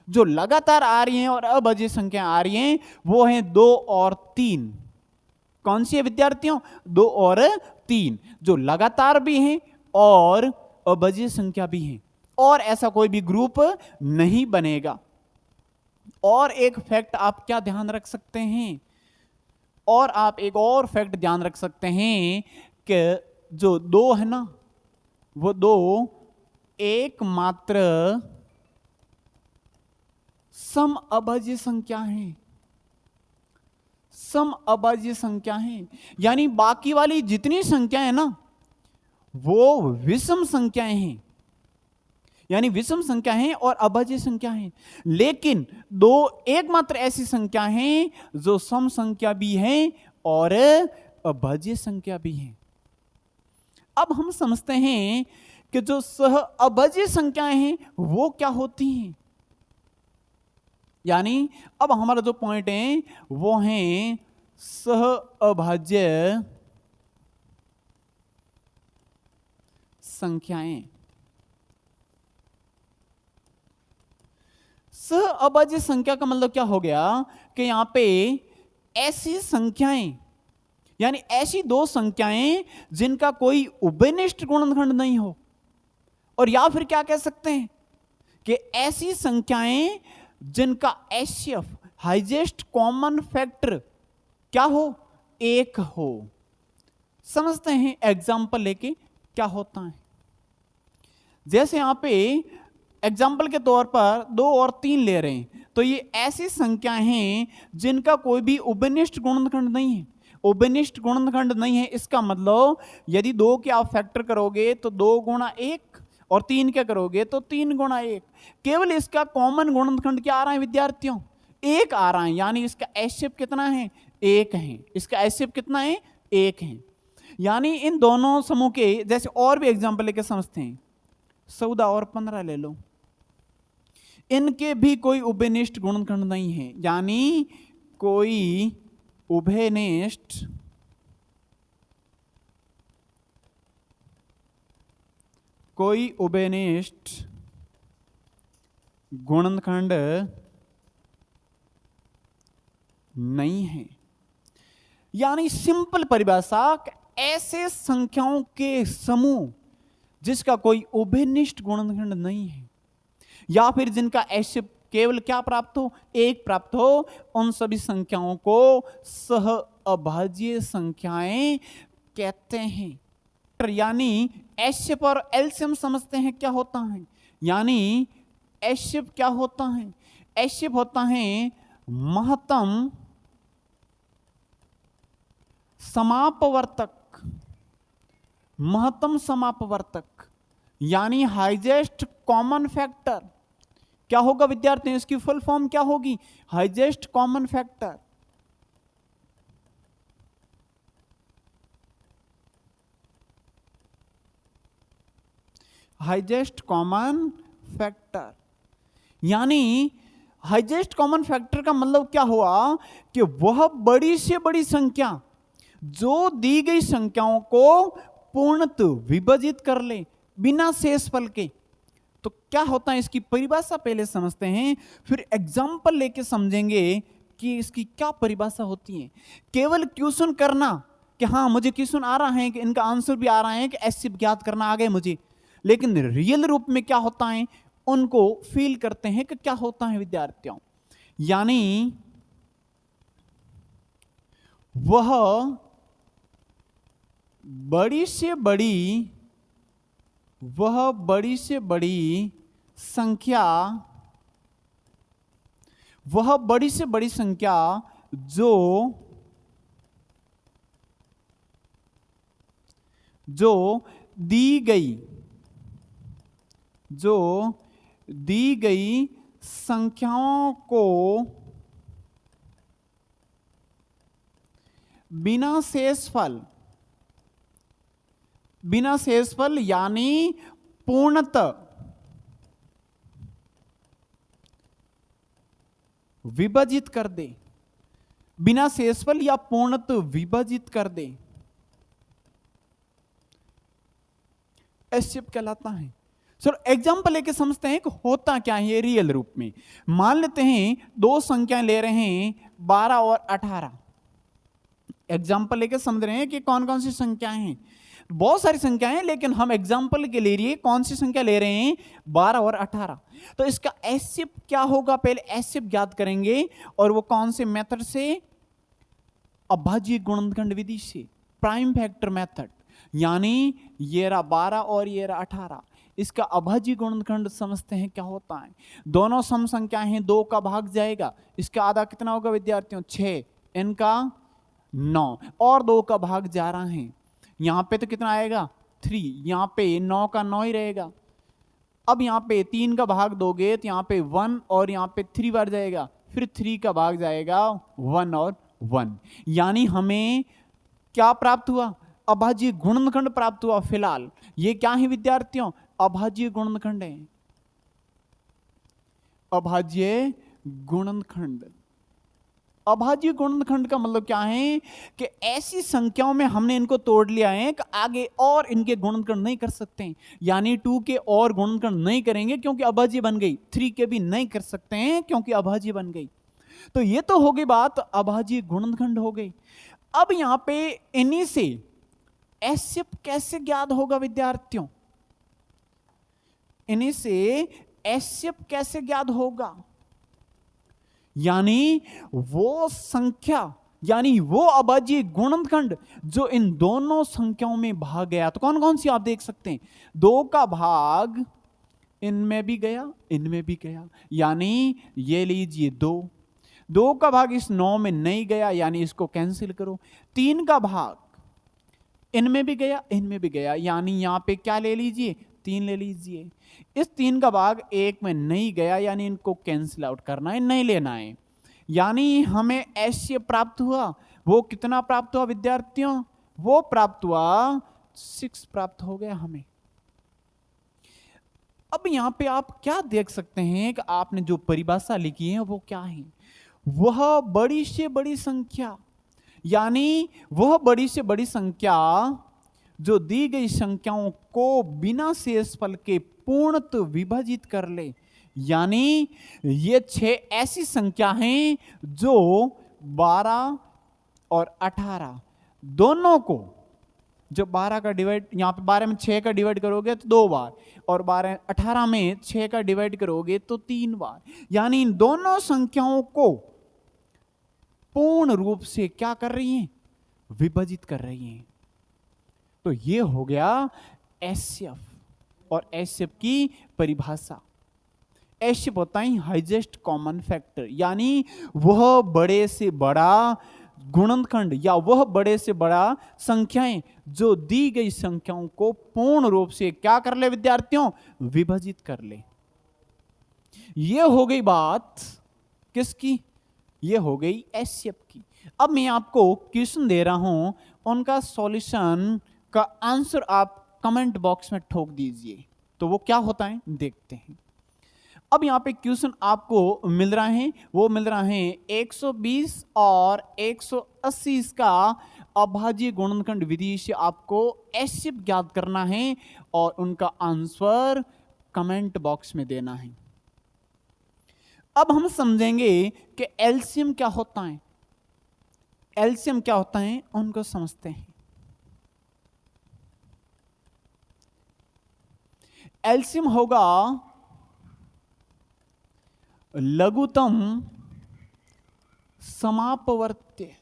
जो लगातार आ रही हैं, और अभाज्य संख्या आ रही हैं वो हैं 2 और 3। कौन सी है विद्यार्थियों, 2 और 3, जो लगातार भी हैं और अभाज्य संख्या भी हैं, और ऐसा कोई भी ग्रुप नहीं बनेगा। और एक फैक्ट आप क्या ध्यान रख सकते हैं, और आप एक और फैक्ट ध्यान रख सकते हैं कि जो 2 है ना, वो 2 एकमात्र सम अभाज्य संख्या है, सम अभाज्य संख्या है। यानी बाकी वाली जितनी संख्याएं हैं ना, वो विषम संख्याएं हैं, यानी विषम संख्या है और अभाज्य संख्या है। लेकिन 2 एकमात्र ऐसी संख्या हैं जो सम संख्या भी हैं और अभाज्य संख्या भी हैं। अब हम समझते हैं कि जो सह अभाज्य संख्याएं हैं वो क्या होती हैं। यानी अब हमारा जो पॉइंट है वो है सह अभाज्य संख्याएं। सह अभाज्य संख्या का मतलब क्या हो गया कि यहां पे ऐसी संख्याएं, यानी ऐसी 2 संख्याएं जिनका कोई उभयनिष्ठ गुणनखंड नहीं हो, और या फिर क्या कह सकते हैं कि ऐसी संख्याएं जिनका एचसीएफ हाईएस्ट कॉमन फैक्टर क्या हो, 1 हो। समझते हैं एग्जाम्पल लेके क्या होता है। जैसे यहां पे एग्जाम्पल के तौर पर 2 और 3 ले रहे हैं, तो ये ऐसी संख्याएं हैं जिनका कोई भी उभयनिष्ठ गुणनखंड नहीं है। उभयनिष्ठ गुणनखंड नहीं है, इसका मतलब यदि 2 के आप फैक्टर करोगे तो 2 गुणा 1, और 3 क्या करोगे तो 3 गुणा 1। केवल इसका कॉमन गुणनखंड क्या आ रहा है विद्यार्थियों, 1 आ रहा है, यानी इसका एचसीएफ कितना है, 1 है। इसका एचसीएफ कितना है, 1 है। यानी इन दोनों समूह के, जैसे और भी एग्जाम्पल लेके समझते हैं, 14 और 15 ले लो, इनके भी कोई उभयनिष्ठ गुणनखंड नहीं है, यानी कोई उभयनिष्ठ गुणनखंड नहीं है। यानी सिंपल परिभाषा, ऐसे संख्याओं के समूह जिसका कोई उभयनिष्ठ गुणनखंड नहीं है, या फिर जिनका एचसीएफ केवल क्या प्राप्त हो, 1 प्राप्त हो, उन सभी संख्याओं को सह अभाज्य संख्याएं कहते हैं। यानी एचसीएफ और एलसीएम समझते हैं क्या होता है। यानी एचसीएफ क्या होता है, एचसीएफ होता है महत्तम समापवर्तक, महत्तम समापवर्तक, यानी हाईएस्ट कॉमन फैक्टर। क्या होगा विद्यार्थियों, इसकी फुल फॉर्म क्या होगी, highest common factor. Highest common factor, यानी हाईएस्ट कॉमन फैक्टर का मतलब क्या हुआ कि वह बड़ी से बड़ी संख्या जो दी गई संख्याओं को पूर्णतः विभाजित कर ले बिना शेषफल के। तो क्या होता है, इसकी परिभाषा पहले समझते हैं, फिर एग्जाम्पल लेके समझेंगे कि इसकी क्या परिभाषा होती है। केवल क्वेश्चन करना कि हाँ मुझे क्वेश्चन आ रहा है, कि इनका आंसर भी आ रहा है, कि एचसीएफ ज्ञात करना आ गए मुझे, लेकिन रियल रूप में क्या होता है उनको फील करते हैं कि क्या होता है विद्यार्थियों। यानी वह बड़ी से बड़ी संख्या, वह बड़ी से बड़ी संख्या जो दी गई संख्याओं को बिना शेषफल यानी पूर्णतः विभाजित कर दे, बिना शेषफल या पूर्णतः विभाजित कर दे, एचसीएफ कहलाता है। सर एग्जाम्पल लेके समझते हैं कि होता क्या है रियल रूप में। मान लेते हैं 2 संख्याएं ले रहे हैं 12 और 18। एग्जाम्पल लेके समझ रहे हैं कि कौन कौन सी संख्याएं हैं। बहुत सारी संख्याएं हैं, लेकिन हम एग्जाम्पल के लिए कौन सी संख्या ले रहे हैं, 12 और 18। तो इसका एचसीएफ क्या होगा, पहले एचसीएफ ज्ञात करेंगे, और वो कौन से मेथड से, अभाज्य गुणनखंड विधि से, प्राइम फैक्टर मेथड। यानी ये रहा 12 और ये रहा 18, इसका अभाज्य गुणनखंड समझते हैं क्या होता है। दोनों सम संख्याएं हैं, 2 का भाग जाएगा, इसका आधा कितना होगा विद्यार्थियों, 6, इनका 9, और 2 का भाग जा रहा है, यहां पे तो कितना आएगा 3, यहां पे 9 का 9 ही रहेगा। अब यहां पे 3 का भाग दोगे तो यहां पे 1 और यहां पे 3 बार जाएगा, फिर 3 का भाग जाएगा 1 और 1। यानी हमें क्या प्राप्त हुआ, अभाज्य गुणनखंड प्राप्त हुआ। फिलहाल ये क्या है विद्यार्थियों, अभाज्य गुणनखंड है, अभाज्य गुणनखंड। अभाज्य गुणनखंड का मतलब क्या है कि ऐसी संख्याओं में हमने इनको तोड़ लिया है कि आगे और इनके गुणनखंड नहीं कर सकते हैं। यानी 2 के और गुणनखंड नहीं करेंगे क्योंकि अभाज्य बन गई, 3 के भी नहीं कर सकते हैं क्योंकि अभाज्य बन गई। तो ये तो होगी बात अभाज्य गुणनखंड हो गई। अब यहां पे इन्हीं से एचसीएफ कैसे ज्ञात होगा विद्यार्थियों, इन्हीं से एचसीएफ कैसे ज्ञात होगा? यानी वो संख्या, यानी वो अभाज्य गुणनखंड जो इन दोनों संख्याओं में भाग गया। तो कौन कौन सी आप देख सकते हैं, 2 का भाग इनमें भी गया, इनमें भी गया, यानी ये लीजिए 2 का भाग इस 9 में नहीं गया, यानी इसको कैंसिल करो। 3 का भाग इनमें भी गया, इनमें भी गया, यानी यहां पे क्या ले लीजिए, 3 ले लीजिए। इस 3 का भाग 1 में नहीं गया, यानी इनको कैंसिल आउट करना है, नहीं लेना है। यानी हमें एचसीएफ प्राप्त हुआ। वो कितना प्राप्त हुआ विद्यार्थियों? वो प्राप्त हुआ 6 प्राप्त हो गया हमें। अब यहां पे आप क्या देख सकते हैं कि आपने जो परिभाषा लिखी है वो क्या है? वह बड़ी से बड़ी संख्या, यानी वह बड़ी से बड़ी संख्या जो दी गई संख्याओं को बिना शेषफल के पूर्णतः विभाजित कर ले। यानी ये 6 ऐसी संख्या हैं जो 12 और 18 दोनों को, जब 12 का डिवाइड, यहां पे 12 में 6 का डिवाइड करोगे तो 2 बार, और 18 में 6 का डिवाइड करोगे तो 3 बार, यानी इन दोनों संख्याओं को पूर्ण रूप से क्या कर रही हैं? विभाजित कर रही हैं। तो ये हो गया एचसीएफ और एचसीएफ की परिभाषा। एचसीएफ होता है हाईएस्ट कॉमन फैक्टर, यानी वह बड़े से बड़ा गुणनखंड या वह बड़े से बड़ा संख्याएं जो दी गई संख्याओं को पूर्ण रूप से क्या कर ले विद्यार्थियों? विभाजित कर ले। यह हो गई बात किसकी? ये हो गई एचसीएफ की। अब मैं आपको क्वेश्चन दे रहा हूं, उनका सॉल्यूशन का आंसर आप कमेंट बॉक्स में ठोक दीजिए। तो वो क्या होता है देखते हैं। अब यहां पे क्वेश्चन आपको मिल रहा है, वो मिल रहा है 120 और 180 का अभाज्य गुणनखंड विधि से आपको एचसीएफ ज्ञात करना है और उनका आंसर कमेंट बॉक्स में देना है। अब हम समझेंगे कि एलसीएम क्या होता है। एलसीएम क्या होता है उनको समझते हैं। एलसीएम होगा लघुत्तम समापवर्त्य।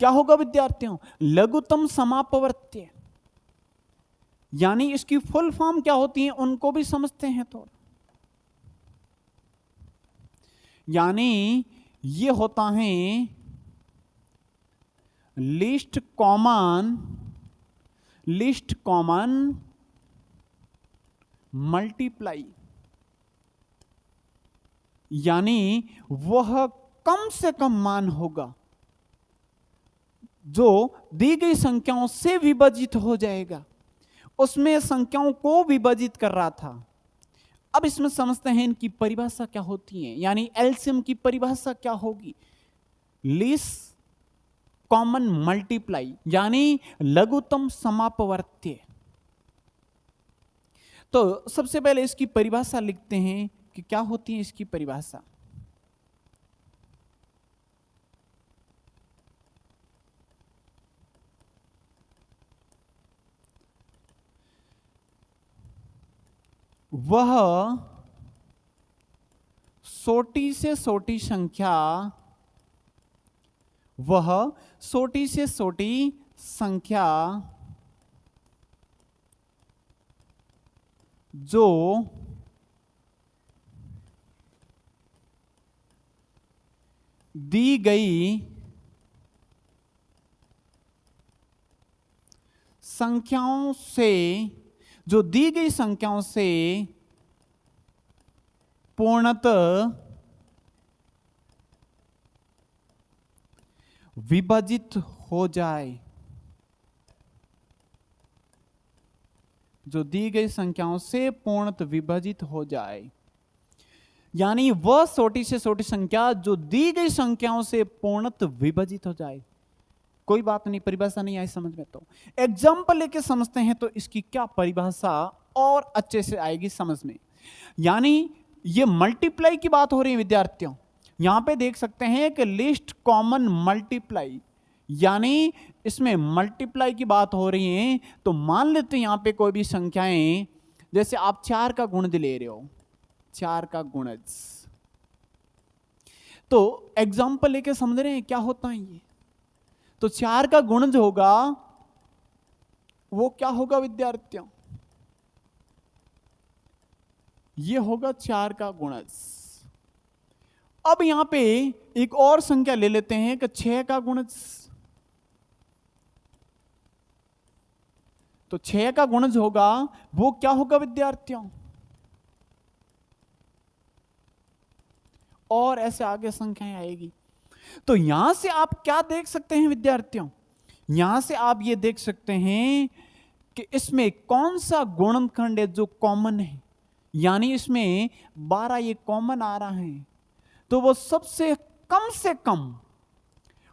क्या होगा विद्यार्थियों? लघुत्तम समापवर्त्य, यानी इसकी फुल फॉर्म क्या होती है उनको भी समझते हैं तो। यानी ये होता है लीस्ट कॉमन मल्टीप्लाई, यानी वह कम से कम मान होगा जो दी गई संख्याओं से विभाजित हो जाएगा। उसमें संख्याओं को विभाजित कर रहा था। अब इसमें समझते हैं इनकी परिभाषा क्या होती है, यानी एलसीएम की परिभाषा क्या होगी? लीस्ट कॉमन मल्टीप्लाई, यानी लघुत्तम समापवर्त्य। तो सबसे पहले इसकी परिभाषा लिखते हैं कि क्या होती है इसकी परिभाषा। वह छोटी से छोटी संख्या, वह छोटी से छोटी संख्या जो दी गई संख्याओं से पूर्णतः विभाजित हो जाए, जो दी गई संख्याओं से पूर्णतः विभाजित हो जाए, यानी वह छोटी से छोटी संख्या जो दी गई संख्याओं से पूर्णतः विभाजित हो जाए। कोई बात नहीं, परिभाषा नहीं आई समझ में तो एग्जाम्पल लेके समझते हैं तो इसकी क्या परिभाषा और अच्छे से आएगी समझ में। यानी ये मल्टीप्लाई की बात हो रही है विद्यार्थियों। यहां पे देख सकते हैं कि लिस्ट कॉमन मल्टीप्लाई, यानी इसमें मल्टीप्लाई की बात हो रही है। तो मान लेते हैं यहां पे कोई भी संख्याएं जैसे आप 4 का गुणज ले रहे हो, 4 का गुणज, तो एग्जाम्पल लेके समझ रहे हैं क्या होता है ये। तो 4 का गुणज होगा, वो क्या होगा विद्यार्थियों, ये होगा 4 का गुणज। अब यहां पे एक और संख्या ले लेते हैं कि 6 का गुणज। तो 6 का गुणज होगा, वो क्या होगा विद्यार्थियों, और ऐसे आगे संख्याएं आएगी। तो यहां से आप क्या देख सकते हैं विद्यार्थियों, यहां से आप ये देख सकते हैं कि इसमें कौन सा गुणनखंड है जो कॉमन है, यानी इसमें 12 ये कॉमन आ रहा है। तो वो सबसे कम से कम,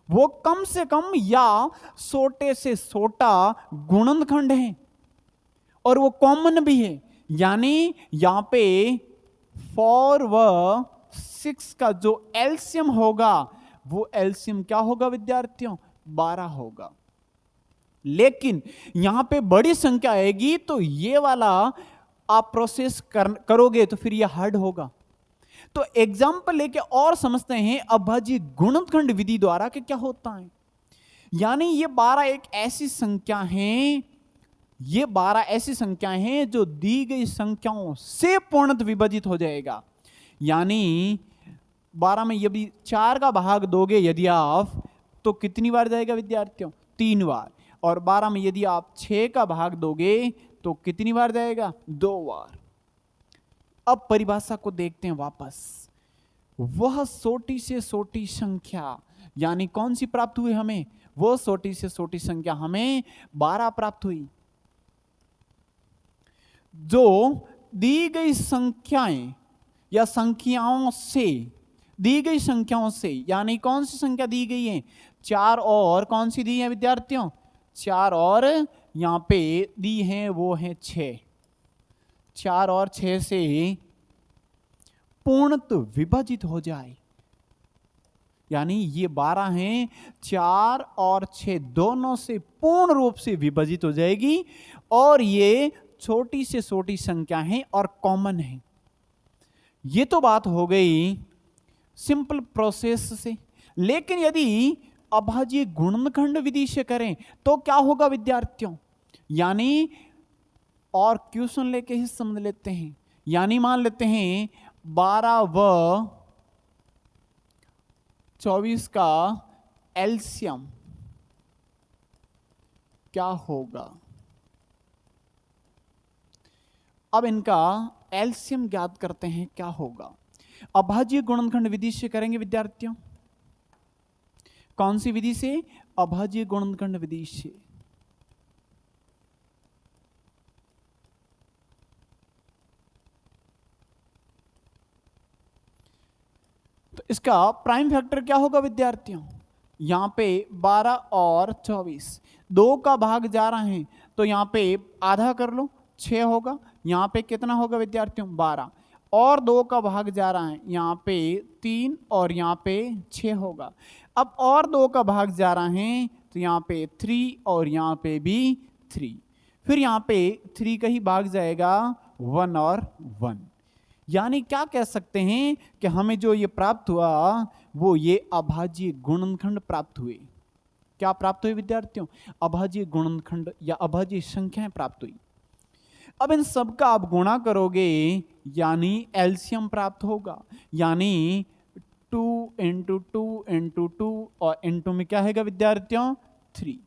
वो कम से कम या छोटे से छोटा गुणनखंड है, और वो कॉमन भी है। यानी यहां पे 4 व 6 का जो एलसीएम होगा, वो एलसीएम क्या होगा विद्यार्थियों, 12 होगा। लेकिन यहां पे बड़ी संख्या आएगी तो ये वाला आप प्रोसेस करोगे तो फिर ये हार्ड होगा। तो एग्जाम्पल लेके और समझते हैं अभाज्य गुणनखंड विधि द्वारा कि क्या होता है। यानी ये 12 एक ऐसी संख्या है, ये 12 ऐसी संख्याएं हैं जो दी गई संख्याओं से पूर्णतः विभाजित हो जाएगा। यानी 12 में यदि 4 का भाग दोगे यदि आप, तो कितनी बार जाएगा विद्यार्थियों, 3 बार। और 12 में यदि आप 6 का भाग दोगे तो कितनी बार जाएगा, 2 बार। अब परिभाषा को देखते हैं वापस। वह छोटी से छोटी संख्या, यानी कौन सी प्राप्त हुई हमें, वो छोटी से छोटी संख्या हमें 12 प्राप्त हुई, जो दी गई संख्याएं या संख्याओं से, दी गई संख्याओं से, यानी कौन सी संख्या दी गई है, 4 और कौन सी दी है विद्यार्थियों, 4 और यहां पे दी है वो है 6, 4 और 6 से पूर्णतः विभाजित हो जाए। यानी ये 12 हैं, 4 और 6 दोनों से पूर्ण रूप से विभाजित हो जाएगी, और ये छोटी से छोटी संख्या है और कॉमन है। ये तो बात हो गई सिंपल प्रोसेस से। लेकिन यदि अभाज्य गुणनखंड विधि से करें तो क्या होगा विद्यार्थियों, यानी और क्वेश्चन लेके ही समझ लेते हैं। यानी मान लेते हैं 12 व 24 का एलसीएम क्या होगा। अब इनका एलसीएम ज्ञात करते हैं, क्या होगा। अभाज्य गुणनखंड विधि से करेंगे विद्यार्थियों। कौन सी विधि से, अभाज्य गुणनखंड विधि से। तो इसका प्राइम फैक्टर क्या होगा विद्यार्थियों, यहां पे 12 और 24 2 का भाग जा रहा है, तो यहां पे आधा कर लो, 6 होगा। यहां पे कितना होगा विद्यार्थियों, 12, और 2 का भाग जा रहा है, यहां पे 3 और यहां पे 6 होगा। अब और 2 का भाग जा रहा है तो यहां पे 3 और यहां पे भी 3, फिर यहां पे 3 का ही भाग जाएगा, 1 और 1। यानी क्या कह सकते हैं कि हमें जो ये प्राप्त हुआ वो ये अभाज्य गुणनखंड प्राप्त हुए। क्या प्राप्त हुए विद्यार्थियों, अभाज्य गुणनखंड या अभाज्य संख्याएं प्राप्त हुई। अब इन सब का आप गुणा करोगे यानी एलसीएम प्राप्त होगा। यानी 2 इंटू 2 इंटू 2 और इंटू में क्या है विद्यार्थियों, 3।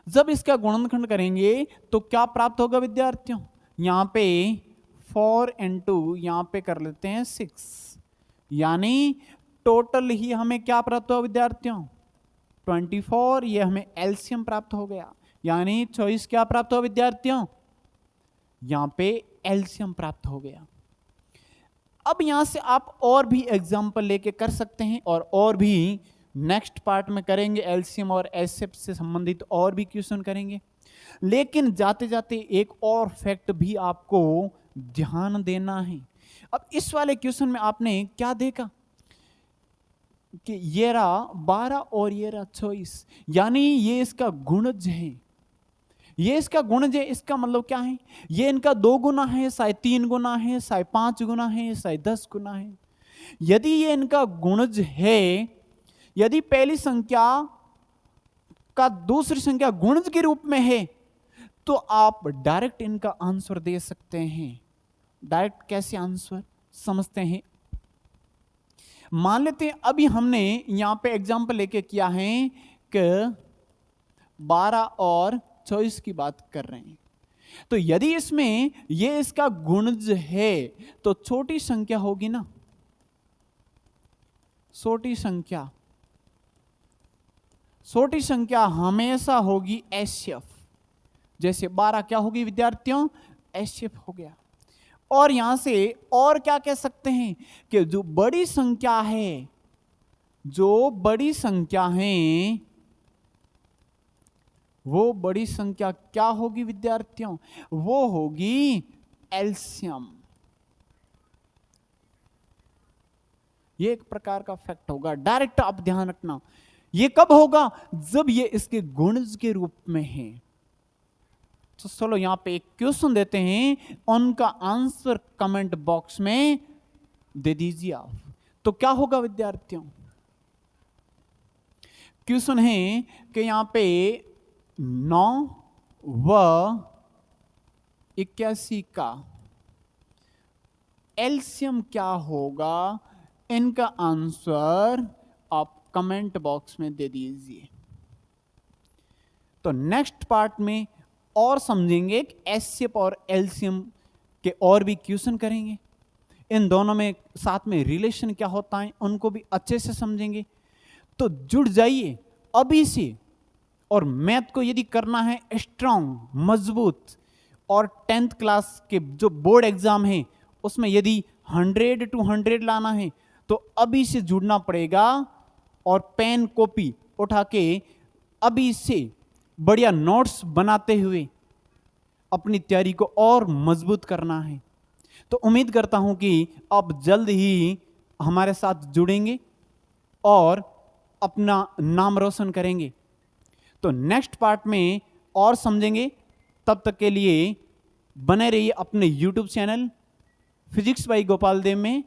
जब इसका गुणनखंड करेंगे तो क्या प्राप्त होगा विद्यार्थियों, यहां पे 4 इंटू यहां पे कर लेते हैं 6, यानी टोटल ही हमें क्या प्राप्त हुआ विद्यार्थियों, 24। ये हमें एलसीएम प्राप्त हो गया, यानी 24 क्या प्राप्त हुआ विद्यार्थियों, यहां पे एलसीएम प्राप्त हो गया। अब यहां से आप और भी एग्जांपल लेके कर सकते हैं, और भी नेक्स्ट पार्ट में करेंगे, एलसीएम और एचसीएफ से संबंधित और भी क्वेश्चन करेंगे। लेकिन जाते जाते एक और फैक्ट भी आपको ध्यान देना है। अब इस वाले क्वेश्चन में आपने क्या देखा कि ये रहा 12 और ये रहा 24, यानी ये इसका गुणज है। ये इसका गुणज है, इसका मतलब क्या है, ये इनका 2 गुना है, शायद 3 गुना है, शायद 5 गुना है, शायद 10 गुना है। यदि ये इनका गुणज है, यदि पहली संख्या का दूसरी संख्या गुणज के रूप में है, तो आप डायरेक्ट इनका आंसर दे सकते हैं। डायरेक्ट कैसे आंसर समझते हैं, मान लेते हैं अभी हमने यहां पे एग्जांपल लेके किया है कि 12 और 24 की बात कर रहे हैं। तो यदि इसमें ये इसका गुणज है तो छोटी संख्या होगी ना, छोटी संख्या हमेशा होगी एचसीएफ। जैसे 12 क्या होगी विद्यार्थियों, एचसीएफ हो गया। और यहां से और क्या कह सकते हैं कि जो बड़ी संख्या है, जो बड़ी संख्या है, वो बड़ी संख्या क्या होगी विद्यार्थियों, वो होगी एलसीएम। ये एक प्रकार का फैक्ट होगा, डायरेक्ट आप ध्यान रखना। ये कब होगा, जब ये इसके गुणज के रूप में है। तो चलो यहां पे एक क्वेश्चन देते हैं, उनका आंसर कमेंट बॉक्स में दे दीजिए आप। तो क्या होगा विद्यार्थियों, क्वेश्चन है कि यहां पे 9 व 81 का एलसीएम क्या होगा, इनका आंसर आप कमेंट बॉक्स में दे दीजिए। तो नेक्स्ट पार्ट में और समझेंगे कि एचसीएफ और एलसीएम के और भी क्वेश्चन करेंगे, इन दोनों में साथ में रिलेशन क्या होता है उनको भी अच्छे से समझेंगे। तो जुड़ जाइए अभी से, और मैथ को यदि करना है स्ट्रांग, मजबूत, और 10th क्लास के जो बोर्ड एग्जाम है उसमें यदि 100 to 100 लाना है तो अभी से जुड़ना पड़ेगा, और पेन कॉपी उठा के अभी से बढ़िया नोट्स बनाते हुए अपनी तैयारी को और मजबूत करना है। तो उम्मीद करता हूं कि आप जल्द ही हमारे साथ जुड़ेंगे और अपना नाम रोशन करेंगे। तो नेक्स्ट पार्ट में और समझेंगे, तब तक के लिए बने रहिए अपने YouTube channel physics by Gopal Dev में।